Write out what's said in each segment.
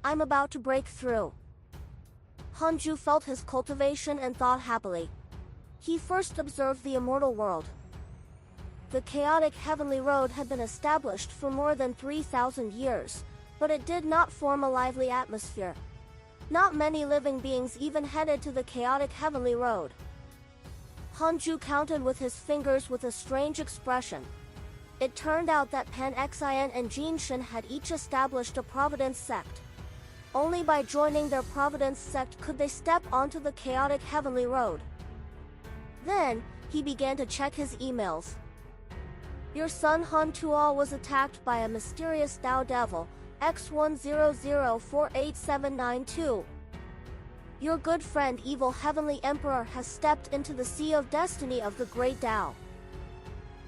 I'm about to break through. Hanju felt his cultivation and thought happily. He first observed the immortal world. The chaotic heavenly road had been established for more than 3,000 years, but it did not form a lively atmosphere. Not many living beings even headed to the chaotic heavenly road. Hanju counted with his fingers with a strange expression. It turned out that Pan Xian and Jinshin had each established a Providence sect. Only by joining their Providence sect could they step onto the chaotic heavenly road. Then, he began to check his emails. Your son Han Tuo was attacked by a mysterious Dao Devil, X100488792. Your good friend Evil Heavenly Emperor has stepped into the Sea of Destiny of the Great Dao.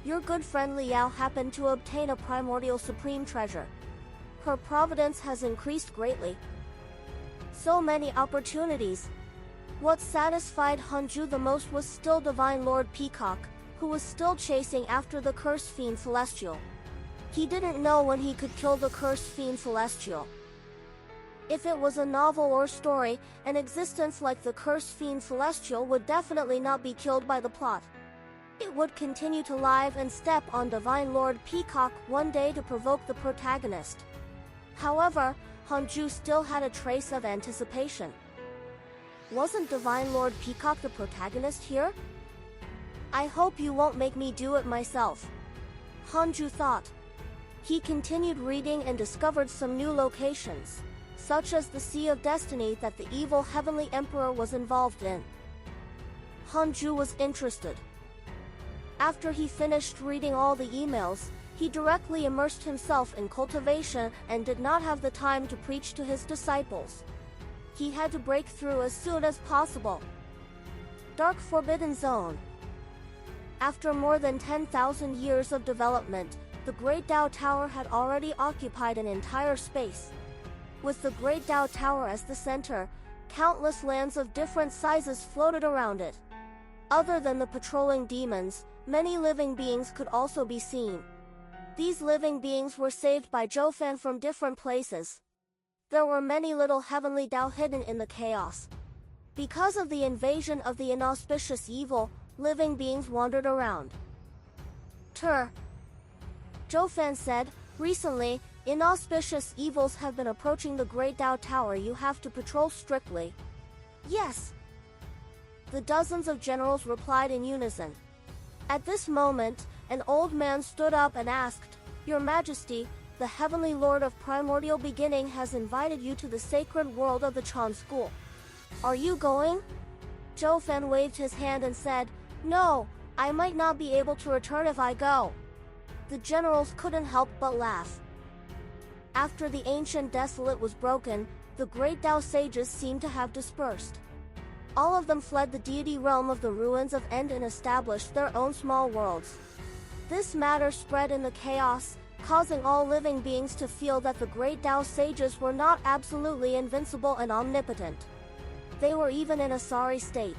Your good friend Liao happened to obtain a primordial supreme treasure. Her providence has increased greatly. So many opportunities. What satisfied Hanju the most was still Divine Lord Peacock, who was still chasing after the Cursed Fiend Celestial. He didn't know when he could kill the Cursed Fiend Celestial. If it was a novel or story, an existence like the Cursed Fiend Celestial would definitely not be killed by the plot. It would continue to live and step on Divine Lord Peacock one day to provoke the protagonist. However, Hanju still had a trace of anticipation. Wasn't Divine Lord Peacock the protagonist here? I hope you won't make me do it myself. Hanju thought. He continued reading and discovered some new locations, such as the Sea of Destiny that the evil Heavenly Emperor was involved in. Hanju was interested. After he finished reading all the emails, he directly immersed himself in cultivation and did not have the time to preach to his disciples. He had to break through as soon as possible. Dark Forbidden Zone. After more than 10,000 years of development, the Great Dao Tower had already occupied an entire space. With the Great Dao Tower as the center, countless lands of different sizes floated around it. Other than the patrolling demons, many living beings could also be seen. These living beings were saved by Zhoufan from different places. There were many little heavenly Dao hidden in the chaos. Because of the invasion of the inauspicious evil, living beings wandered around. Zhoufan said, recently, inauspicious evils have been approaching the Great Dao Tower. You have to patrol strictly. Yes. The dozens of generals replied in unison. At this moment, an old man stood up and asked, Your Majesty, the Heavenly Lord of Primordial Beginning has invited you to the sacred world of the Chan School. Are you going? Zhoufan waved his hand and said, No, I might not be able to return if I go. The generals couldn't help but laugh. After the ancient desolate was broken, the great Dao sages seemed to have dispersed. All of them fled the deity realm of the ruins of End and established their own small worlds. This matter spread in the chaos, causing all living beings to feel that the great Dao sages were not absolutely invincible and omnipotent. They were even in a sorry state.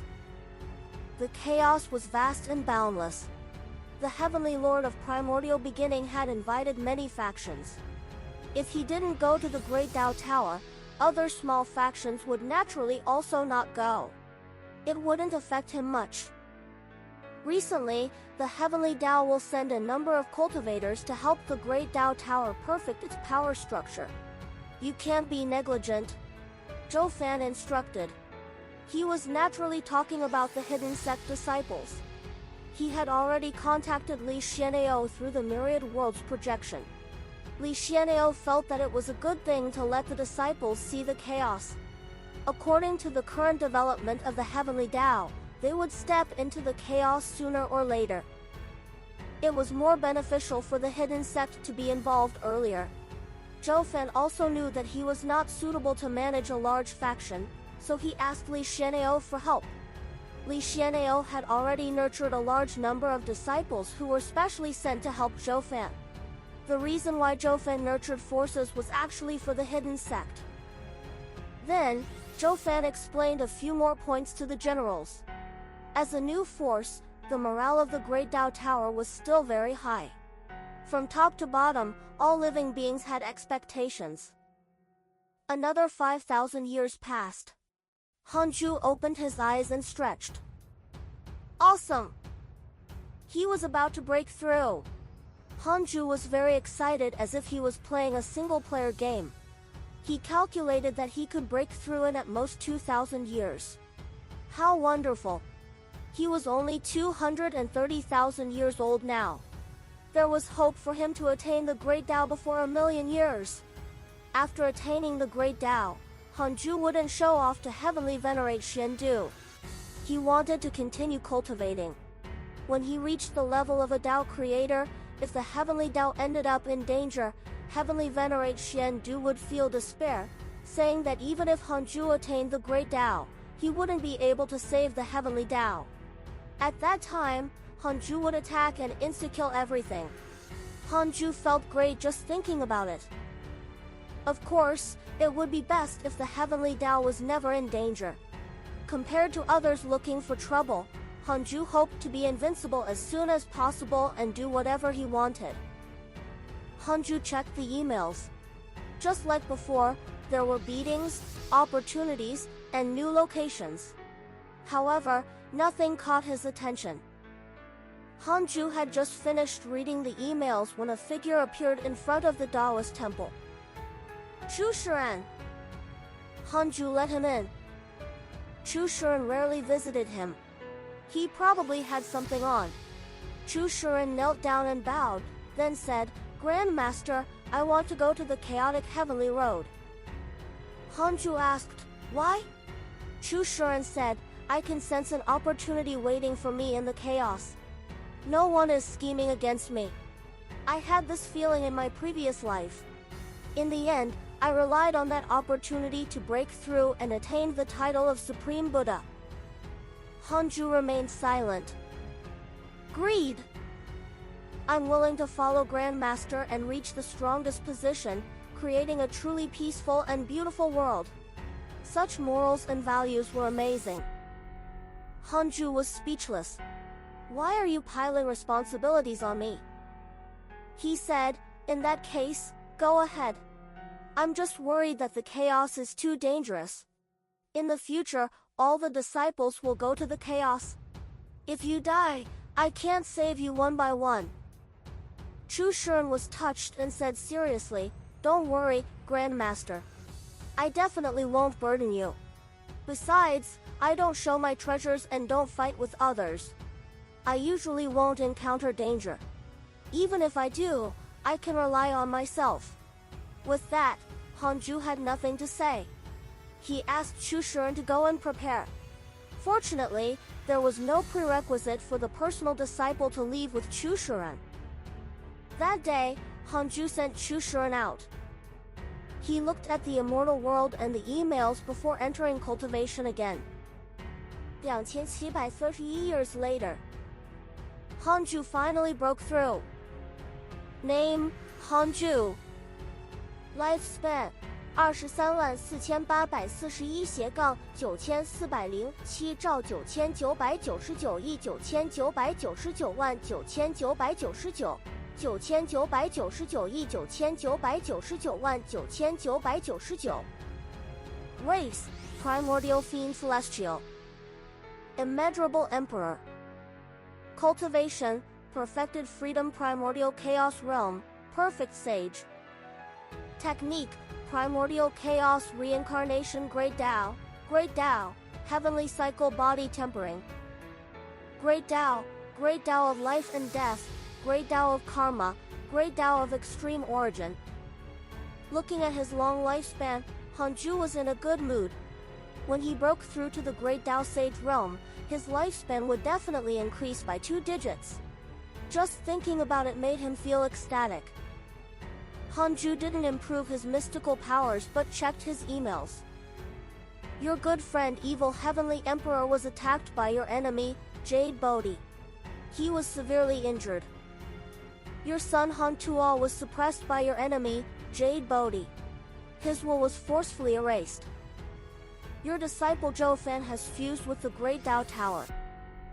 The chaos was vast and boundless. The Heavenly Lord of Primordial Beginning had invited many factions. If he didn't go to the Great Dao Tower, other small factions would naturally also not go. It wouldn't affect him much. Recently, the Heavenly Dao will send a number of cultivators to help the Great Dao Tower perfect its power structure. You can't be negligent, Zhoufan instructed. He was naturally talking about the hidden sect disciples. He had already contacted Li Xian'eo through the Myriad Worlds projection. Li Xian'eo felt that it was a good thing to let the disciples see the chaos. According to the current development of the Heavenly Dao, they would step into the chaos sooner or later. It was more beneficial for the hidden sect to be involved earlier. Zhoufan also knew that he was not suitable to manage a large faction, so he asked Li Xian'eo for help. Li Xian'eo had already nurtured a large number of disciples who were specially sent to help Zhoufan. The reason why Zhoufan nurtured forces was actually for the hidden sect. Then, Zhoufan explained a few more points to the generals. As a new force, the morale of the Great Dao Tower was still very high. From top to bottom, all living beings had expectations. Another 5,000 years passed. Hanju opened his eyes and stretched. Awesome! He was about to break through. Hanju was very excited as if he was playing a single-player game. He calculated that he could break through in at most 2,000 years. How wonderful! He was only 230,000 years old now. There was hope for him to attain the Great Tao before 1,000,000 years. After attaining the Great Tao, Hanju wouldn't show off to heavenly venerate Shendu. He wanted to continue cultivating. When he reached the level of a Tao creator, if the heavenly Tao ended up in danger, heavenly venerate Shendu would feel despair, saying that even if Hanju attained the Great Tao, he wouldn't be able to save the heavenly Tao. At that time, Hanju would attack and insta-kill everything. Hanju felt great just thinking about it. Of course, it would be best if the heavenly Tao was never in danger. Compared to others looking for trouble, Hanju hoped to be invincible as soon as possible and do whatever he wanted. Hanju checked the emails. Just like before, there were beatings, opportunities, and new locations. However, nothing caught his attention. Hanju had just finished reading the emails when a figure appeared in front of the Taoist temple. Chu Shiren. Hanju let him in. Chu Shiren rarely visited him. He probably had something on. Chu Shiren knelt down and bowed, then said, "Grand Master, I want to go to the chaotic heavenly road." Hanju asked, "Why?" Chu Shiren said, "I can sense an opportunity waiting for me in the chaos. No one is scheming against me. I had this feeling in my previous life. In the end, I relied on that opportunity to break through and attain the title of Supreme Buddha." Hanju remained silent. Greed. I'm willing to follow Grand Master and reach the strongest position, creating a truly peaceful and beautiful world. Such morals and values were amazing. Hanju was speechless. Why are you piling responsibilities on me? He said, in that case, go ahead. I'm just worried that the chaos is too dangerous. In the future, all the disciples will go to the chaos. If you die, I can't save you one by one. Chu Shiren was touched and said seriously, "Don't worry, Grand Master. I definitely won't burden you. Besides, I don't show my treasures and don't fight with others. I usually won't encounter danger. Even if I do, I can rely on myself." With that, Hanju had nothing to say. He asked Chu Shiren to go and prepare. Fortunately, there was no prerequisite for the personal disciple to leave with Chu Shiren. That day, Hanju sent Chu Shiren out. He looked at the immortal world and the emails before entering cultivation again. 2731 years later, Hanju finally broke through. Name, Hanju. Lifespan, 234841-9407兆9999亿9999万9999 9999亿9999万9999 Race, Primordial Fiend Celestial. Immeasurable Emperor. Cultivation, Perfected Freedom Primordial Chaos Realm, Perfect Sage. Technique, Primordial Chaos Reincarnation Great Tao, Heavenly Cycle Body Tempering. Great Tao of Life and Death, Great Tao of Karma, Great Tao of Extreme Origin. Looking at his long lifespan, Hanju was in a good mood. When he broke through to the Great Tao Sage realm, his lifespan would definitely increase by 2 digits. Just thinking about it made him feel ecstatic. Hanju didn't improve his mystical powers but checked his emails. Your good friend Evil Heavenly Emperor was attacked by your enemy, Jade Bodhi. He was severely injured. Your son Han Tuo was suppressed by your enemy, Jade Bodhi. His will was forcefully erased. Your disciple Zhou Fan has fused with the Great Tao Tower.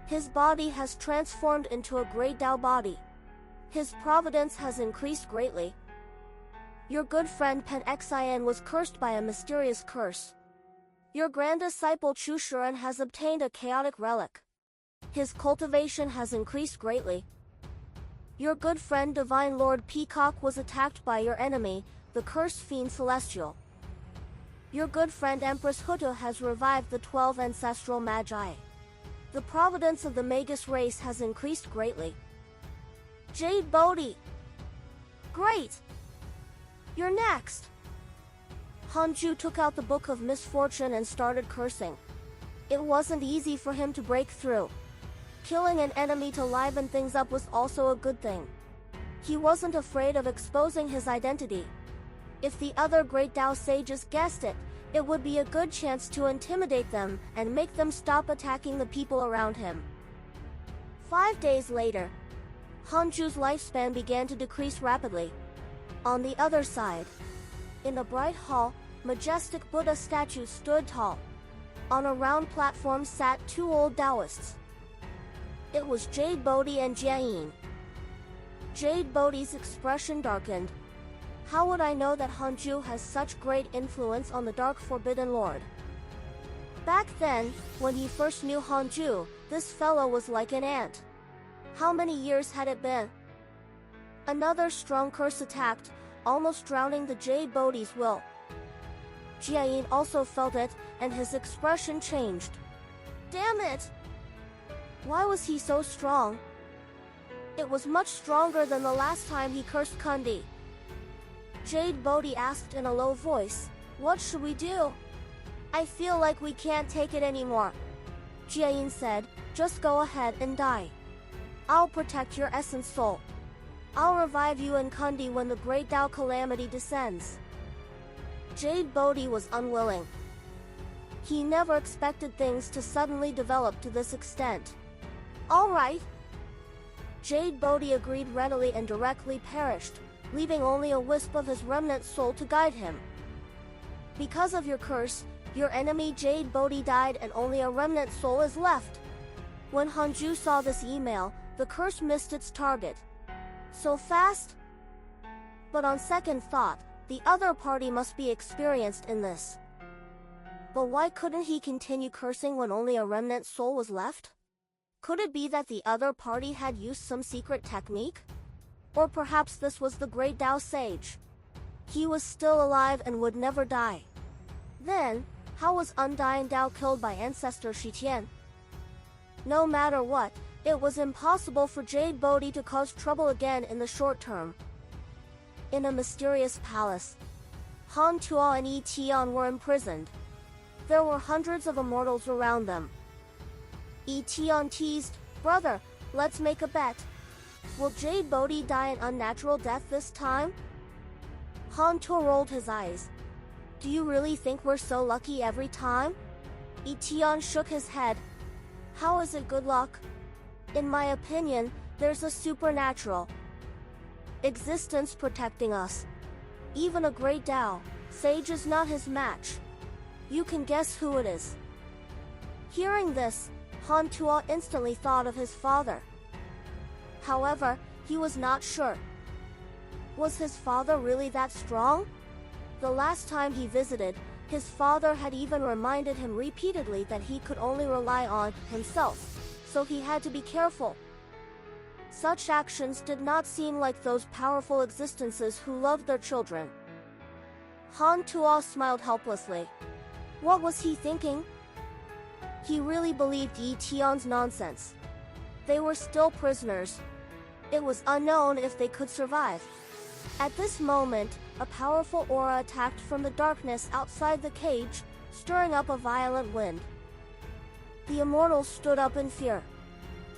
His body has transformed into a Great Tao body. His providence has increased greatly. Your good friend Pen Xin was cursed by a mysterious curse. Your grand disciple Chpter has obtained a chaotic relic. His cultivation has increased greatly. Your good friend Divine Lord Peacock was attacked by your enemy, the cursed fiend Celestial. Your good friend Empress Hutu has revived the 12 ancestral magi. The providence of the Magus race has increased greatly. Jade Bodhi. Great! You're next. Hanju took out the Book of Misfortune and started cursing. It wasn't easy for him to break through. Killing an enemy to liven things up was also a good thing. He wasn't afraid of exposing his identity. If the other great Tao sages guessed it, it would be a good chance to intimidate them and make them stop attacking the people around him. 5 days later, Hanju's lifespan began to decrease rapidly. On the other side, in a bright hall, majestic Buddha statues stood tall. On a round platform sat 2 old Taoists. It was Jade Bodhi and Jiayin. Jade Bodhi's expression darkened. How would I know that Hanju has such great influence on the Dark Forbidden Lord? Back then, when he first knew Hanju, this fellow was like an ant. How many years had it been? Another strong curse attacked, almost drowning the Jade Bodhi's will. Jiayin also felt it, and his expression changed. Damn it! Why was he so strong? It was much stronger than the last time he cursed Kundi. Jade Bodhi asked in a low voice, "What should we do? I feel like we can't take it anymore." Jiayin said, "Just go ahead and die. I'll protect your essence soul. I'll revive you and Kundi when the great Tao calamity descends." Jade Bodhi was unwilling. He never expected things to suddenly develop to this extent. All right. Jade Bodhi agreed readily and directly perished, leaving only a wisp of his remnant soul to guide him. Because of your curse, your enemy Jade Bodhi died and only a remnant soul is left. When Hanju saw this email, the curse missed its target. So fast? But on second thought, the other party must be experienced in this. But why couldn't he continue cursing when only a remnant soul was left? Could it be that the other party had used some secret technique? Or perhaps this was the great Tao sage. He was still alive and would never die. Then, how was Undying Tao killed by ancestor Shitian? No matter what, it was impossible for Jade Bodhi to cause trouble again in the short term. In a mysterious palace, Han Tuo and Yi Tian were imprisoned. There were hundreds of immortals around them. Yi Tian teased, "Brother, let's make a bet. Will Jade Bodhi die an unnatural death this time?" Han Tuo rolled his eyes. "Do you really think we're so lucky every time?" Yi Tian shook his head. "How is it good luck? In my opinion, there's a supernatural existence protecting us. Even a great Tao sage is not his match. You can guess who it is." Hearing this, Han Tuo instantly thought of his father. However, he was not sure. Was his father really that strong? The last time he visited, his father had even reminded him repeatedly that he could only rely on himself, so he had to be careful. Such actions did not seem like those powerful existences who loved their children. Han Tuo smiled helplessly. What was he thinking? He really believed Yi Tian's nonsense. They were still prisoners. It was unknown if they could survive. At this moment, a powerful aura attacked from the darkness outside the cage, stirring up a violent wind. The immortals stood up in fear.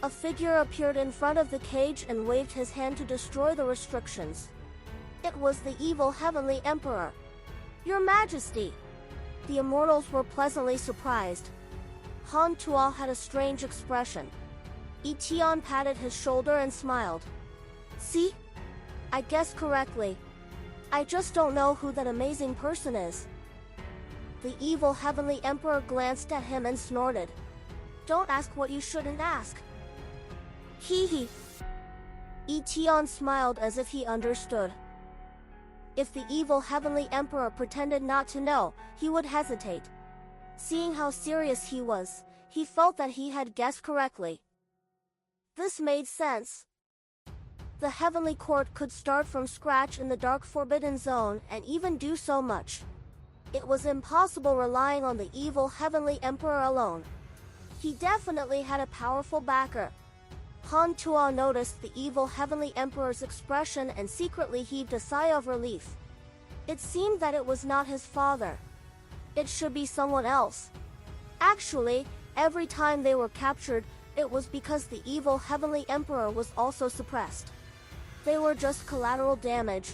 A figure appeared in front of the cage and waved his hand to destroy the restrictions. It was the evil Heavenly Emperor. "Your Majesty!" The immortals were pleasantly surprised. Han Tuo had a strange expression. Yi Tian patted his shoulder and smiled. "See? I guessed correctly. I just don't know who that amazing person is." The evil Heavenly Emperor glanced at him and snorted. "Don't ask what you shouldn't ask." Hee hee. Yi Tian smiled as if he understood. If the evil heavenly emperor pretended not to know, he would hesitate. Seeing how serious he was, he felt that he had guessed correctly. This made sense. The heavenly court could start from scratch in the dark forbidden zone and even do so much. It was impossible relying on the evil heavenly emperor alone. He definitely had a powerful backer. Han Tuo noticed the evil heavenly emperor's expression and secretly heaved a sigh of relief. It seemed that it was not his father. It should be someone else. Actually, every time they were captured, it was because the evil heavenly emperor was also suppressed. They were just collateral damage.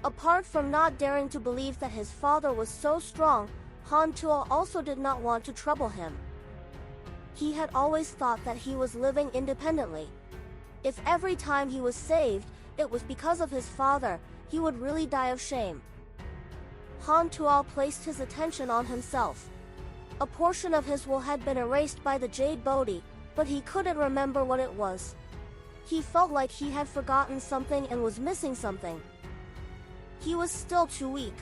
Apart from not daring to believe that his father was so strong, Han Tuo also did not want to trouble him. He had always thought that he was living independently. If every time he was saved, it was because of his father, he would really die of shame. Han Tuo placed his attention on himself. A portion of his will had been erased by the Jade Bodhi, but he couldn't remember what it was. He felt like he had forgotten something and was missing something. He was still too weak.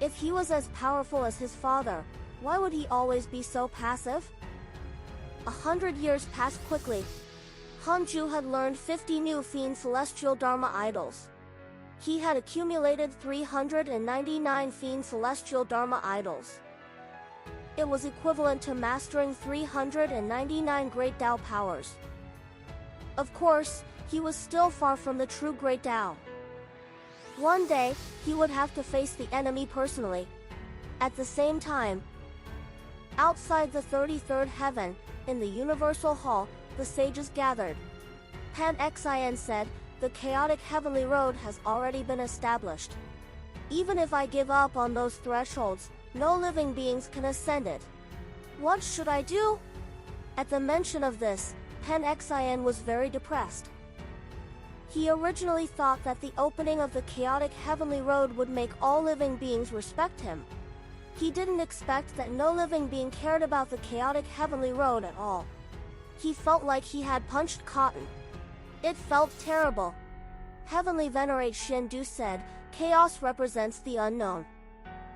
If he was as powerful as his father, why would he always be so passive? 100 years passed quickly. Hanju had learned 50 new fiend celestial Dharma idols. He had accumulated 399 fiend celestial Dharma idols. It was equivalent to mastering 399 great Tao powers. Of course, he was still far from the true great Tao. One day, he would have to face the enemy personally. At the same time, outside the 33rd heaven, in the Universal Hall, the sages gathered. Pan Xin said, "The chaotic heavenly road has already been established. Even if I give up on those thresholds, no living beings can ascend it. What should I do?" At the mention of this, Pan Xin was very depressed. He originally thought that the opening of the chaotic heavenly road would make all living beings respect him. He didn't expect that no living being cared about the chaotic heavenly road at all. He felt like he had punched cotton. It felt terrible. Heavenly Venerate Shendu said, "Chaos represents the unknown.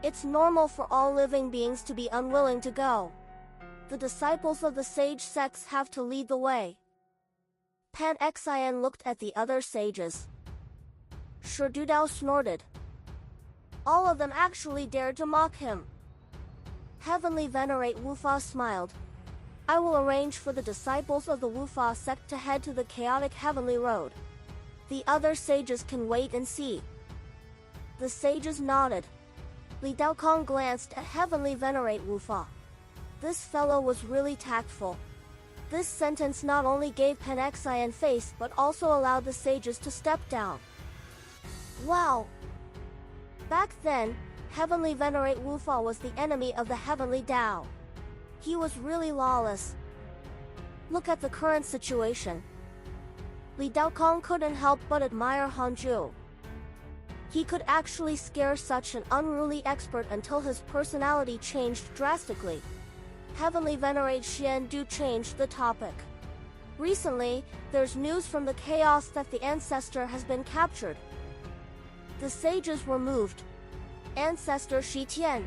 It's normal for all living beings to be unwilling to go. The disciples of the sage sects have to lead the way." Pan Xin looked at the other sages. Shurdudao snorted. All of them actually dared to mock him. Heavenly Venerate Wufa smiled. "I will arrange for the disciples of the Wufa sect to head to the chaotic heavenly road. The other sages can wait and see." The sages nodded. Li Daokong glanced at Heavenly Venerate Wufa. This fellow was really tactful. This sentence not only gave Pan Xin face but also allowed the sages to step down. Wow! Back then, Heavenly Venerate Wufa was the enemy of the Heavenly Tao. He was really lawless. Look at the current situation. Li Daokong couldn't help but admire Hanju. He could actually scare such an unruly expert until his personality changed drastically. Heavenly Venerate Xiandu changed the topic. Recently, there's news from the chaos that the ancestor has been captured. The sages were moved. Ancestor Shitian.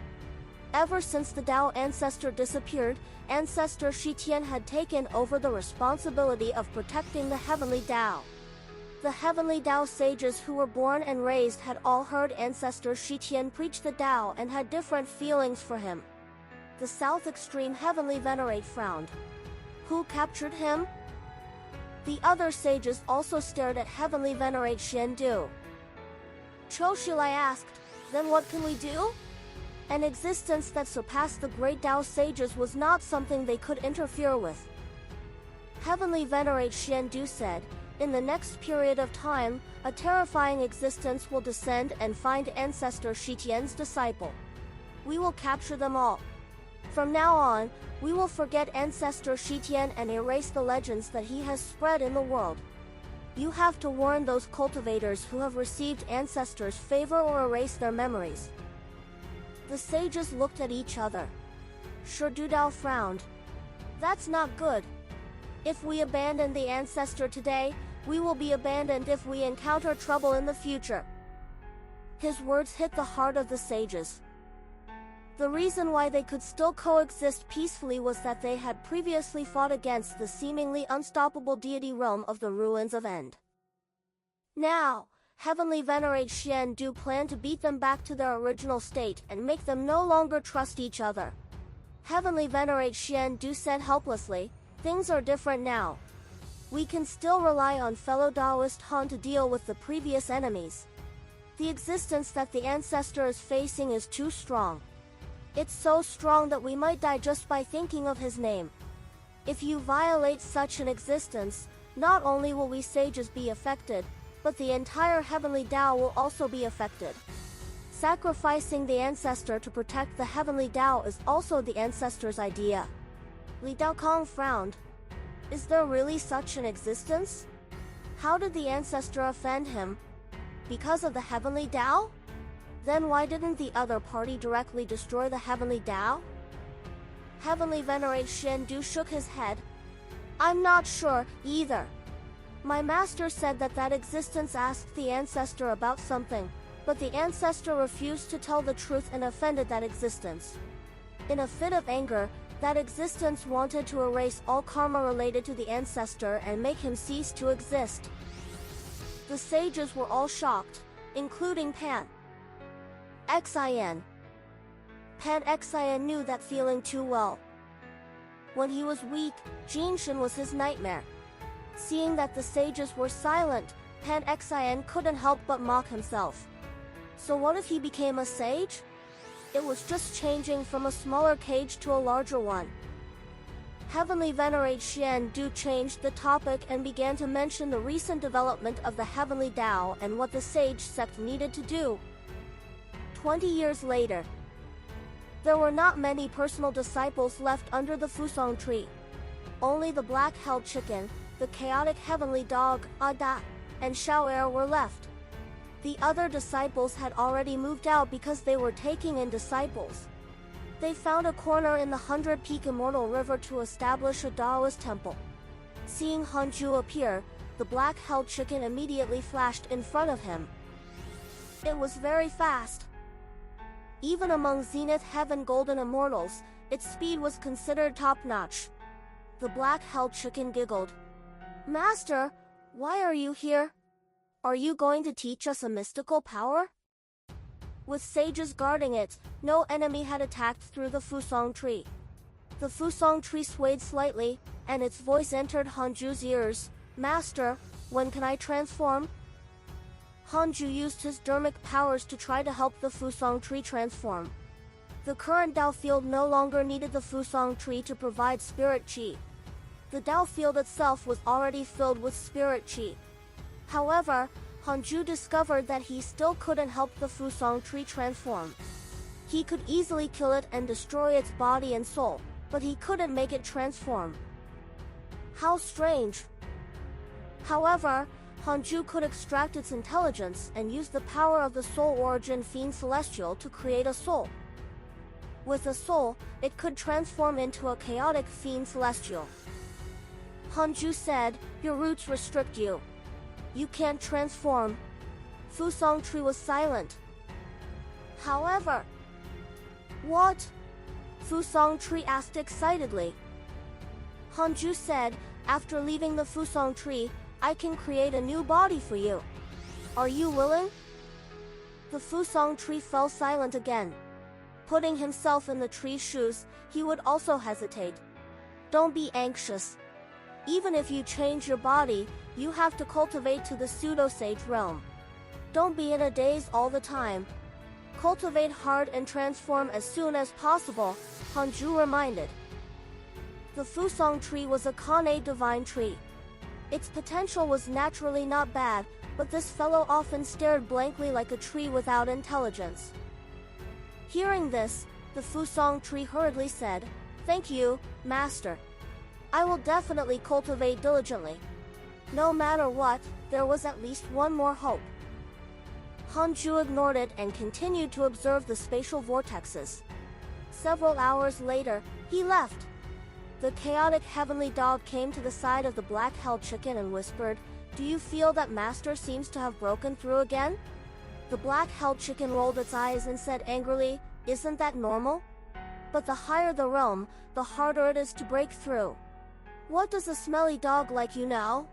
Ever since the Tao ancestor disappeared, Ancestor Shitian had taken over the responsibility of protecting the Heavenly Tao. The Heavenly Tao sages who were born and raised had all heard Ancestor Shitian preach the Tao and had different feelings for him. The South Extreme Heavenly Venerate frowned. Who captured him? The other sages also stared at Heavenly Venerate Shendu. Choshilai asked, "Then what can we do?" An existence that surpassed the great Tao sages was not something they could interfere with. Heavenly Venerate Shendu said, "In the next period of time, a terrifying existence will descend and find Ancestor Shitian's disciple. We will capture them all. From now on, we will forget Ancestor Shitian and erase the legends that he has spread in the world. You have to warn those cultivators who have received Ancestors' favor or erase their memories." The sages looked at each other. Shurdudao frowned. "That's not good. If we abandon the Ancestor today, we will be abandoned if we encounter trouble in the future." His words hit the heart of the sages. The reason why they could still coexist peacefully was that they had previously fought against the seemingly unstoppable deity realm of the ruins of End. Now, Heavenly Venerate Xian Du planned to beat them back to their original state and make them no longer trust each other. Heavenly Venerate Xian Du said helplessly, "Things are different now. We can still rely on fellow Taoist Han to deal with the previous enemies. The existence that the ancestor is facing is too strong. It's so strong that we might die just by thinking of his name. If you violate such an existence, not only will we sages be affected, but the entire heavenly Tao will also be affected. Sacrificing the ancestor to protect the heavenly Tao is also the ancestor's idea." Li Daokong frowned. Is there really such an existence? How did the ancestor offend him? Because of the heavenly Tao? Then why didn't the other party directly destroy the heavenly Tao? Heavenly Venerate Xian Du shook his head. "I'm not sure, either. My master said that existence asked the ancestor about something, but the ancestor refused to tell the truth and offended that existence. In a fit of anger, that existence wanted to erase all karma related to the ancestor and make him cease to exist." The sages were all shocked, including Pan Xin. Pan Xin knew that feeling too well. When he was weak, Jinshin was his nightmare. Seeing that the sages were silent, Pan Xin couldn't help but mock himself. So what if he became a sage? It was just changing from a smaller cage to a larger one. Heavenly Venerate Xian Du changed the topic and began to mention the recent development of the heavenly Tao and what the sage sect needed to do. 20 years later, there were not many personal disciples left under the Fusong tree. Only the black-held chicken, the chaotic heavenly dog, Ada, and Xiaoer were left. The other disciples had already moved out because they were taking in disciples. They found a corner in the 100-peak Immortal River to establish a Taoist temple. Seeing Hanju appear, the black-held chicken immediately flashed in front of him. It was very fast. Even among Zenith Heaven Golden Immortals, its speed was considered top-notch. The black-held chicken giggled. "Master, why are you here? Are you going to teach us a mystical power?" With sages guarding it, no enemy had attacked through the Fusong tree. The Fusong tree swayed slightly, and its voice entered Hanju's ears. "Master, when can I transform?" Hanju used his dermic powers to try to help the Fusong tree transform. The current Dao field no longer needed the Fusong tree to provide spirit chi. The Dao field itself was already filled with spirit chi. However, Hanju discovered that he still couldn't help the Fusong tree transform. He could easily kill it and destroy its body and soul, but he couldn't make it transform. How strange. However, Hanju could extract its intelligence and use the power of the soul origin fiend celestial to create a soul. With a soul, it could transform into a chaotic fiend celestial. Hanju said, "Your roots restrict you. You can't transform." Fusong tree was silent. However, "What?" Fusong tree asked excitedly. Hanju said, "After leaving the Fusong tree, I can create a new body for you. Are you willing?" The Fusong tree fell silent again. Putting himself in the tree's shoes, he would also hesitate. "Don't be anxious. Even if you change your body, you have to cultivate to the pseudo-sage realm. Don't be in a daze all the time. Cultivate hard and transform as soon as possible," Hanju reminded. The Fusong tree was a Kane divine tree. Its potential was naturally not bad, but this fellow often stared blankly like a tree without intelligence. Hearing this, the Fusong tree hurriedly said, "Thank you, Master. I will definitely cultivate diligently." No matter what, there was at least one more hope. Hanju ignored it and continued to observe the spatial vortexes. Several hours later, he left. The chaotic heavenly dog came to the side of the black-held chicken and whispered, "Do you feel that Master seems to have broken through again?" The black-held chicken rolled its eyes and said angrily, "Isn't that normal? But the higher the realm, the harder it is to break through. What does a smelly dog like you know?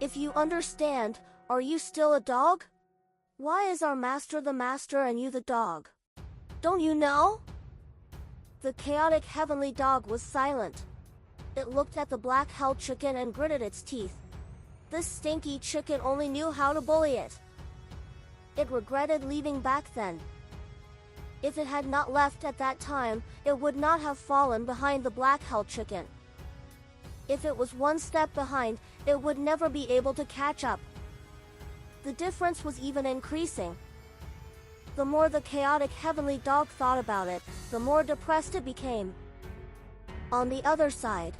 If you understand, are you still a dog? Why is our master the master and you the dog? Don't you know?" The chaotic heavenly dog was silent. It looked at the black-held chicken and gritted its teeth. This stinky chicken only knew how to bully it. It regretted leaving back then. If it had not left at that time, it would not have fallen behind the black-held chicken. If it was one step behind, it would never be able to catch up. The difference was even increasing. The more the chaotic heavenly dog thought about it, the more depressed it became. On the other side,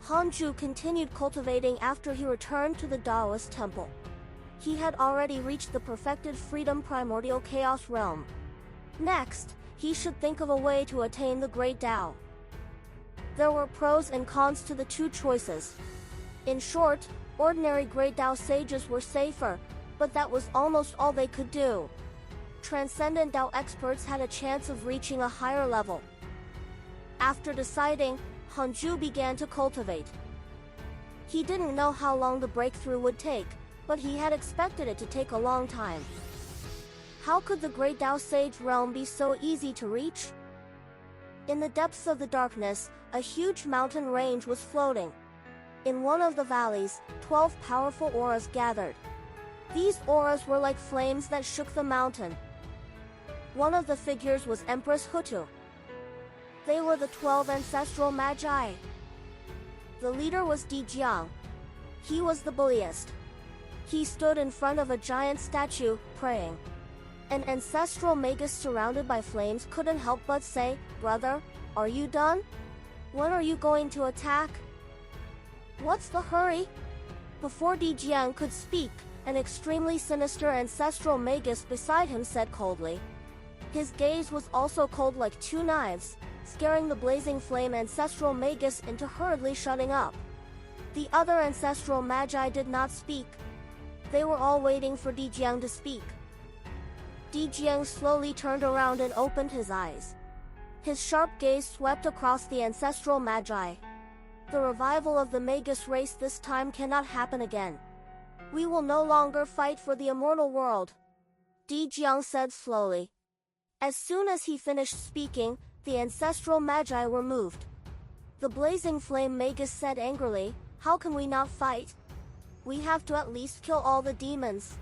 Hanju continued cultivating after he returned to the Taoist temple. He had already reached the perfected freedom primordial chaos realm. Next, he should think of a way to attain the great Tao. There were pros and cons to the two choices. In short, ordinary great Tao sages were safer, but that was almost all they could do. Transcendent Tao experts had a chance of reaching a higher level. After deciding, Hanju began to cultivate. He didn't know how long the breakthrough would take, but he had expected it to take a long time. How could the great Tao Sage realm be so easy to reach? In the depths of the darkness, a huge mountain range was floating. In one of the valleys, 12 powerful auras gathered. These auras were like flames that shook the mountain. One of the figures was Empress Hutu. They were the 12 ancestral magi. The leader was Di Jiang. He was the bulliest. He stood in front of a giant statue, praying. An ancestral magus surrounded by flames couldn't help but say, "Brother, are you done? When are you going to attack? What's the hurry?" Before Di Jiang could speak, an extremely sinister ancestral magus beside him said coldly. His gaze was also cold like two knives, scaring the blazing flame ancestral magus into hurriedly shutting up. The other ancestral magi did not speak. They were all waiting for Di Jiang to speak. Di Jiang slowly turned around and opened his eyes. His sharp gaze swept across the ancestral magi. The revival of the magus race this time cannot happen again. We will no longer fight for the immortal world, Di Jiang said slowly. As soon as he finished speaking, the ancestral magi were moved. The blazing flame magus said angrily, "How can we not fight? We have to at least kill all the demons."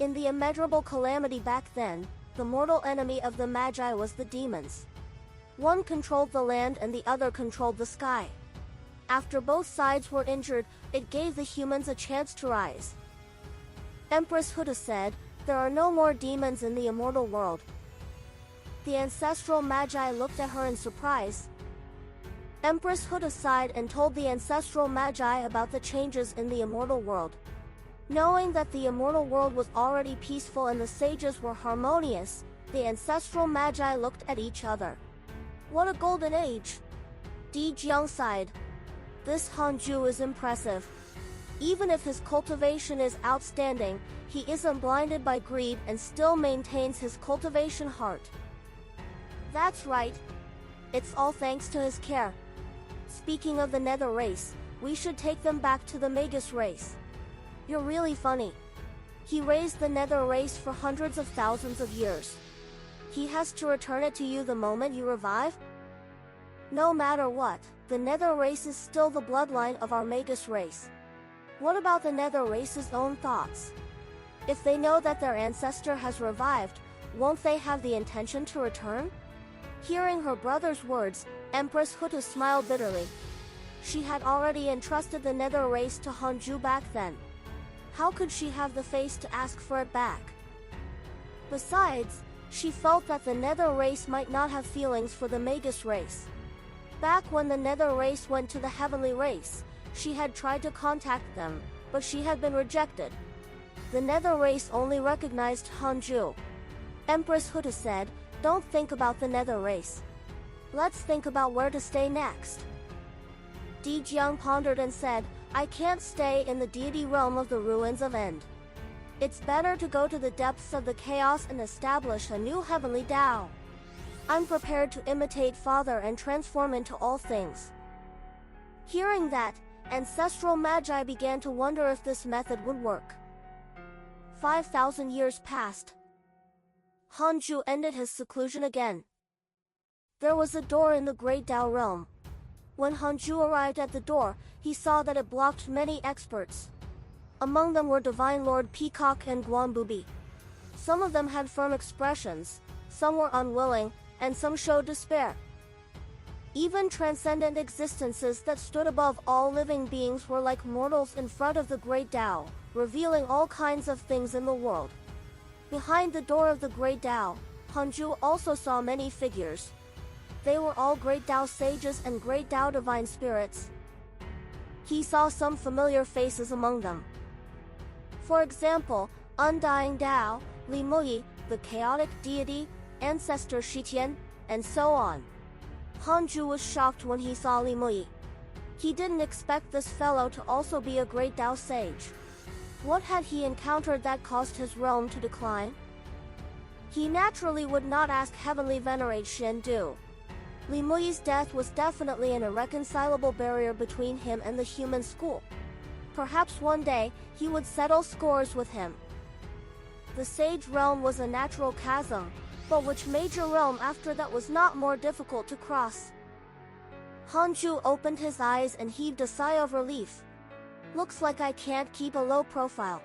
In the immeasurable calamity back then, the mortal enemy of the magi was the demons. One controlled the land and the other controlled the sky. After both sides were injured, it gave the humans a chance to rise. Empress Huda said, "There are no more demons in the immortal world." The ancestral magi looked at her in surprise. Empress Huda sighed and told the ancestral magi about the changes in the immortal world. Knowing that the immortal world was already peaceful and the sages were harmonious, the ancestral magi looked at each other. What a golden age! Di Jiang sighed. This Hanju is impressive. Even if his cultivation is outstanding, he isn't blinded by greed and still maintains his cultivation heart. That's right. It's all thanks to his care. Speaking of the nether race, we should take them back to the magus race. You're really funny. He raised the nether race for hundreds of thousands of years. He has to return it to you the moment you revive? No matter what, the nether race is still the bloodline of our magus race. What about the nether race's own thoughts? If they know that their ancestor has revived, won't they have the intention to return? Hearing her brother's words, Empress Hutu smiled bitterly. She had already entrusted the nether race to Hanju back then. How could she have the face to ask for it back? Besides, she felt that the nether race might not have feelings for the magus race. Back when the nether race went to the heavenly race, she had tried to contact them, but she had been rejected. The nether race only recognized Hanju. Empress Huta said, "Don't think about the nether race. Let's think about where to stay next." Di Jiang pondered and said, "I can't stay in the deity realm of the ruins of End. It's better to go to the depths of the chaos and establish a new heavenly Tao. I'm prepared to imitate Father and transform into all things. Hearing that, ancestral magi began to wonder if this method would work. 5,000 years passed. Hanju ended his seclusion again. There was a door in the great Tao realm. When Hanju arrived at the door, he saw that it blocked many experts. Among them were Divine Lord Peacock and Guanbubi. Some of them had firm expressions, some were unwilling, and some showed despair. Even transcendent existences that stood above all living beings were like mortals in front of the great Tao, revealing all kinds of things in the world. Behind the door of the great Tao, Hanju also saw many figures. They were all great Tao sages and great Tao divine spirits. He saw some familiar faces among them. For example, Undying Tao, Li Muyi, the chaotic deity, ancestor Shitian, and so on. Hanju was shocked when he saw Li Muyi. He didn't expect this fellow to also be a great Tao sage. What had he encountered that caused his realm to decline? He naturally would not ask heavenly venerate Shendu. Li Muyi's death was definitely an irreconcilable barrier between him and the human school. Perhaps one day, he would settle scores with him. The sage realm was a natural chasm, but which major realm after that was not more difficult to cross? Hanju opened his eyes and heaved a sigh of relief. Looks like I can't keep a low profile.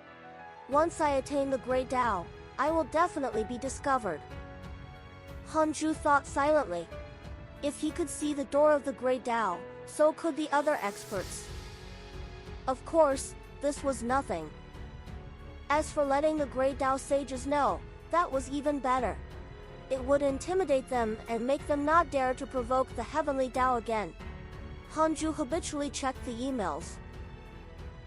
Once I attain the great Tao, I will definitely be discovered. Hanju thought silently. If he could see the door of the great Tao, so could the other experts. Of course, this was nothing. As for letting the great Tao sages know, that was even better. It would intimidate them and make them not dare to provoke the heavenly Tao again. Hanju habitually checked the emails.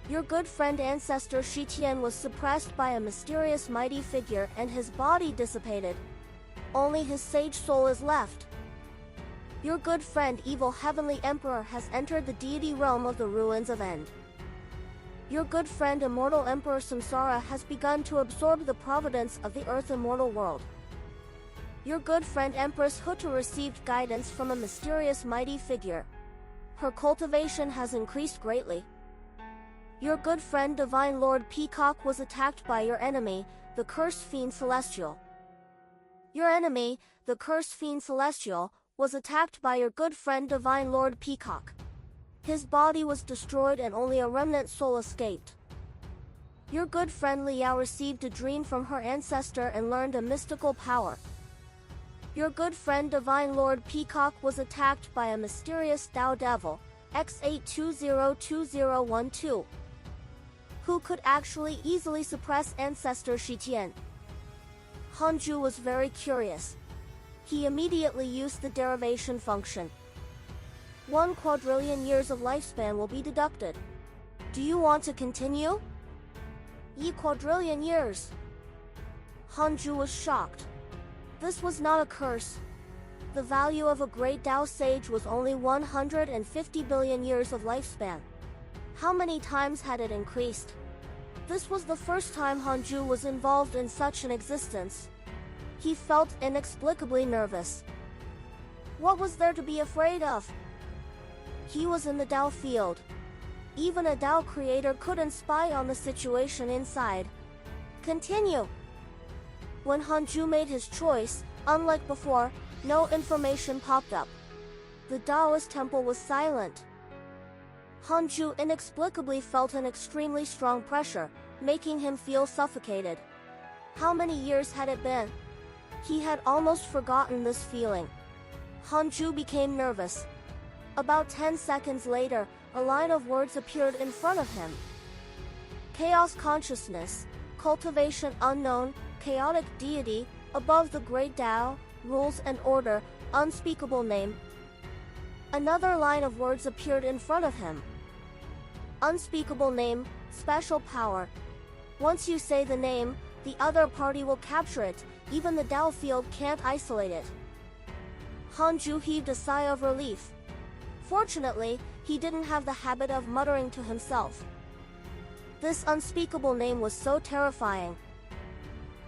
Your good friend ancestor Shitian was suppressed by a mysterious mighty figure and his body dissipated. Only his sage soul is left. Your good friend evil heavenly emperor has entered the deity realm of the ruins of End. Your good friend immortal emperor Samsara has begun to absorb the providence of the earth immortal world. Your good friend Empress Hutu received guidance from a mysterious mighty figure. Her cultivation has increased greatly. Your good friend Divine Lord Peacock was attacked by your enemy, the cursed fiend Celestial. Your enemy, the cursed fiend Celestial, was attacked by your good friend Divine Lord Peacock. His body was destroyed and only a remnant soul escaped. Your good friend Liao received a dream from her ancestor and learned a mystical power. Your good friend Divine Lord Peacock was attacked by a mysterious Tao Devil, X8202012, who could actually easily suppress ancestor Shitian. Hanju was very curious. He immediately used the derivation function. 1 quadrillion years of lifespan will be deducted. Do you want to continue? Ye quadrillion years. Hanju was shocked. This was not a curse. The value of a great Tao sage was only 150 billion years of lifespan. How many times had it increased? This was the first time Hanju was involved in such an existence. He felt inexplicably nervous. What was there to be afraid of? He was in the Tao field. Even a Tao creator couldn't spy on the situation inside. Continue. When Hanju made his choice, unlike before, no information popped up. The Taoist temple was silent. Hanju inexplicably felt an extremely strong pressure, making him feel suffocated. How many years had it been? He had almost forgotten this feeling. Hanju became nervous. About 10 seconds later, a line of words appeared in front of him. Chaos consciousness, cultivation unknown, chaotic deity, above the great Tao, rules and order, unspeakable name. Another line of words appeared in front of him. Unspeakable name, special power. Once you say the name, the other party will capture it, even the Tao field can't isolate it. Hanju heaved a sigh of relief. Fortunately, he didn't have the habit of muttering to himself. This unspeakable name was so terrifying.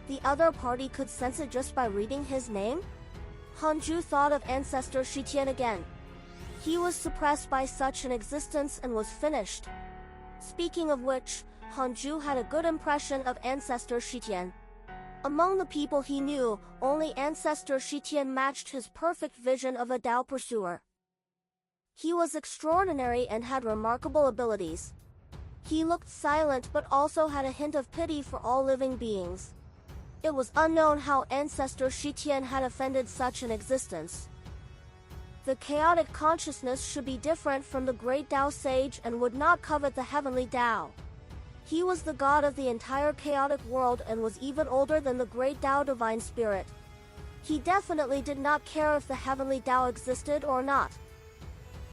The other party could sense it just by reading his name? Hanju thought of Ancestor Shitian again. He was suppressed by such an existence and was finished. Speaking of which, Hanju had a good impression of Ancestor Shitian. Among the people he knew, only Ancestor Shitian matched his perfect vision of a Tao pursuer. He was extraordinary and had remarkable abilities. He looked silent but also had a hint of pity for all living beings. It was unknown how Ancestor Shitian had offended such an existence. The chaotic consciousness should be different from the great Tao sage and would not covet the heavenly Tao. He was the god of the entire chaotic world and was even older than the great Tao divine spirit. He definitely did not care if the heavenly Tao existed or not.